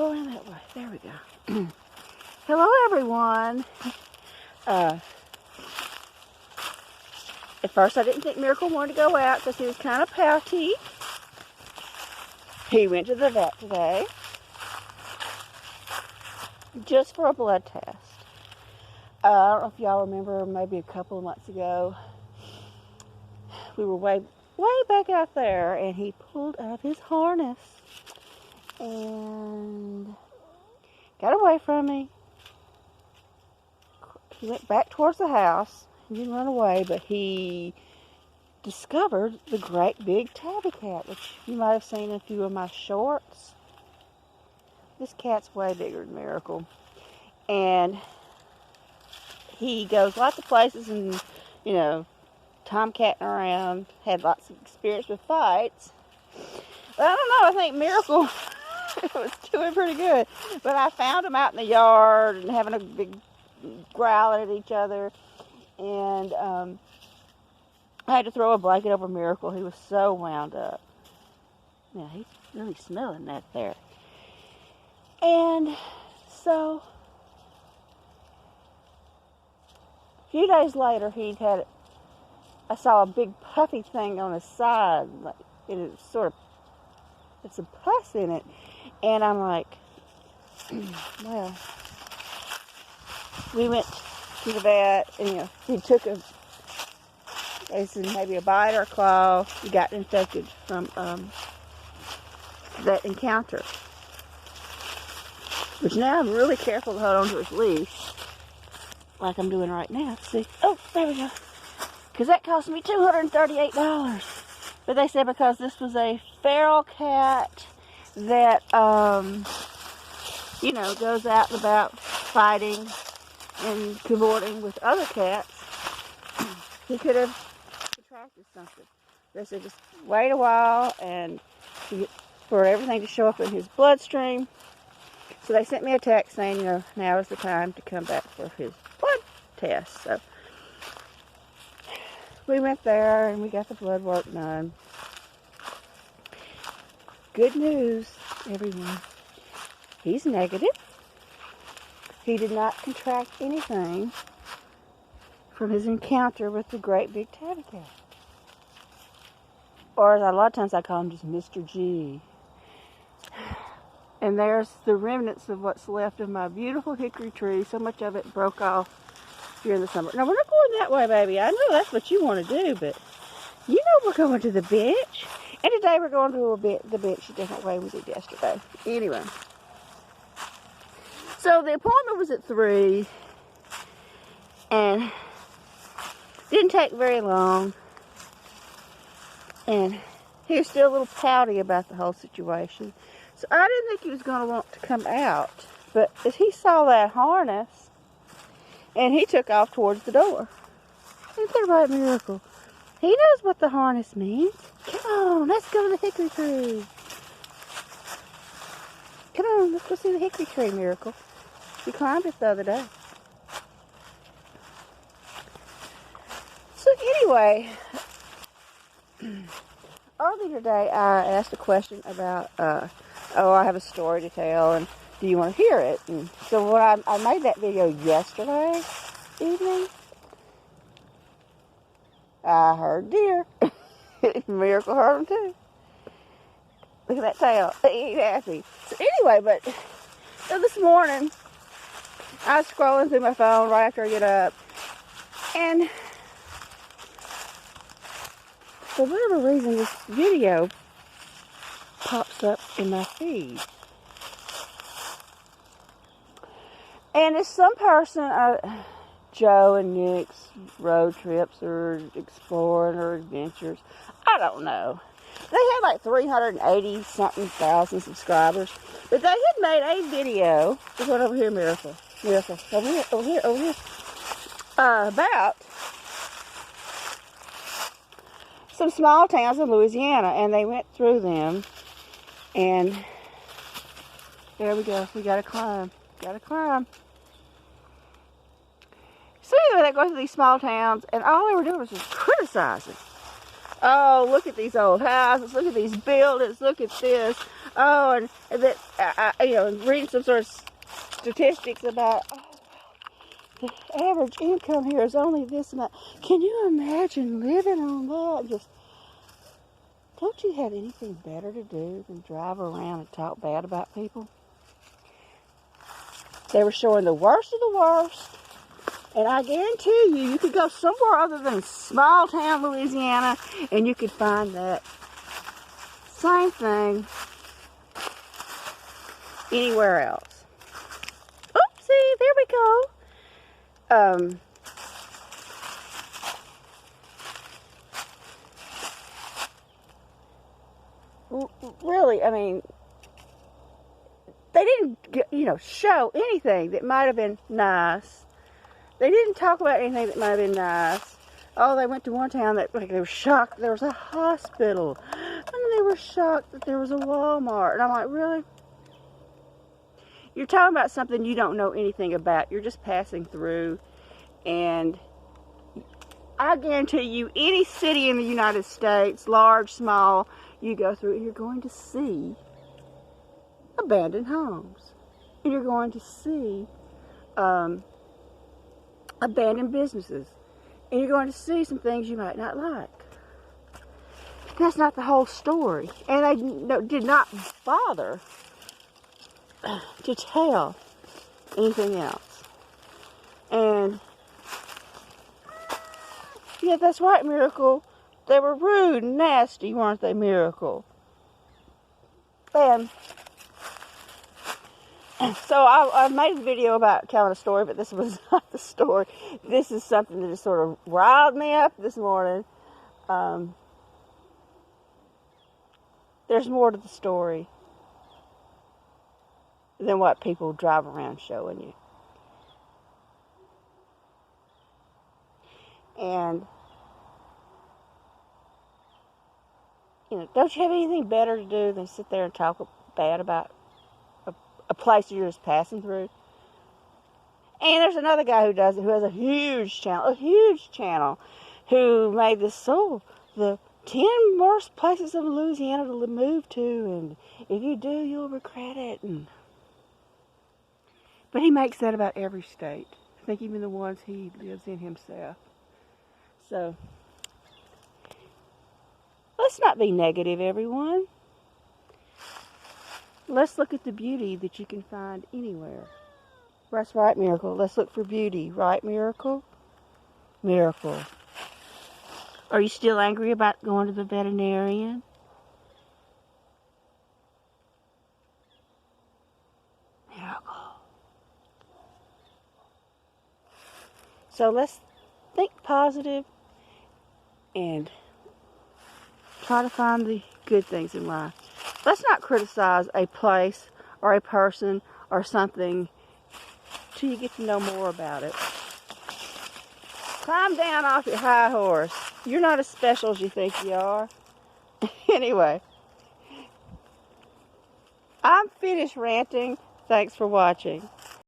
go in that way. There we go. Hello, everyone. At first, I didn't think Miracle wanted to go out because he was kind of pouty. He went to the vet today just for a blood test. I don't know if y'all remember, maybe a couple of months ago, we were way back out there, and he pulled out his harness and got away from me. He went back towards the house. He didn't run away, but he discovered the great big tabby cat, which you might have seen in a few of my shorts. This cat's way bigger than Miracle. And he goes lots of places and, you know, tomcatting around. Had lots of experience with fights. But I don't know, I think Miracle was doing pretty good. But I found him out in the yard and having a big growling at each other. And I had to throw a blanket over Miracle. He was so wound up. Yeah, he's really smelling that there. And so a few days later, I saw a big puffy thing on his side. Like, it's a pus in it. And I'm like, well, we went to the vet, and, you know, he took they said maybe a bite or a claw. He got infected from that encounter. Which now I'm really careful to hold on to his leash, like I'm doing right now. See? Oh, there we go. Because that cost me $238. But they said because this was a feral cat that, you know, goes out and about fighting and cavorting with other cats, he could have contracted something. They said just wait a while and for everything to show up in his bloodstream. So they sent me a text saying, you know, now is the time to come back for his blood test. So we went there and we got the blood work done. Good news, everyone. He's negative. He did not contract anything from his encounter with the great big tabby cat. Or a lot of times I call him just Mr. G. And there's the remnants of what's left of my beautiful hickory tree. So much of it broke off during the summer. Now, we're not going that way, baby. I know that's what you want to do, but you know we're going to the bench. And today we're going to the bench a different way we did yesterday. Anyway. So the appointment was at 3. And didn't take very long. And he was still a little pouty about the whole situation. So I didn't think he was going to want to come out. But as he saw that harness, and he took off towards the door. Isn't that right, Miracle? He knows what the harness means. Come on, let's go to the hickory tree. Come on, let's go see the hickory tree, Miracle. We climbed it the other day. So anyway, earlier today I asked a question about, I have a story to tell, and do you want to hear it? And so when I made that video yesterday evening, I heard deer. Miracle heard them too. Look at that tail. He ain't happy. So anyway, so this morning, I was scrolling through my phone right after I get up, and for whatever reason, this video pops up in my feed. And it's some person, Joe and Nick's road trips or exploring or adventures. I don't know. They had like 380-something thousand subscribers. But they had made a video. There's one over here, Miracle. Miracle. Over here. About some small towns in Louisiana. And they went through them. And there we go. We gotta climb. So anyway, they go to these small towns, and all they were doing was just criticizing. Oh, look at these old houses. Look at these buildings. Look at this. Oh, and that, reading some sort of statistics about, the average income here is only this and that. Can you imagine living on that? Just, don't you have anything better to do than drive around and talk bad about people? They were showing the worst of the worst. And I guarantee you could go somewhere other than small town Louisiana and you could find that same thing anywhere else. Oopsie, there we go. Really, I mean, they didn't, show anything that might have been nice. They didn't talk about anything that might have been nice. Oh, they went to one town that, like, they were shocked there was a hospital. And they were shocked that there was a Walmart. And I'm like, really? You're talking about something you don't know anything about. You're just passing through. And I guarantee you, any city in the United States, large, small, you go through, you're going to see abandoned homes. And you're going to see abandoned businesses. And you're going to see some things you might not like. That's not the whole story. And they did not bother to tell anything else. And yeah, that's right, Miracle. They were rude and nasty, weren't they, Miracle? And so I made a video about telling a story, but this was not the story. This is something that just sort of riled me up this morning. There's more to the story than what people drive around showing you. And, don't you have anything better to do than sit there and talk bad about a place you're just passing through? And there's another guy who does it, who has a huge channel, who made this, the 10 worst places of Louisiana to move to, and if you do, you'll regret it. But he makes that about every state. I think even the ones he lives in himself. So, let's not be negative, everyone. Let's look at the beauty that you can find anywhere. That's right, Miracle. Let's look for beauty. Right, Miracle? Miracle. Are you still angry about going to the veterinarian? Miracle. So let's think positive and try to find the good things in life. Let's not criticize a place or a person or something till you get to know more about it. Climb down off your high horse. You're not as special as you think you are. Anyway, I'm finished ranting. Thanks for watching.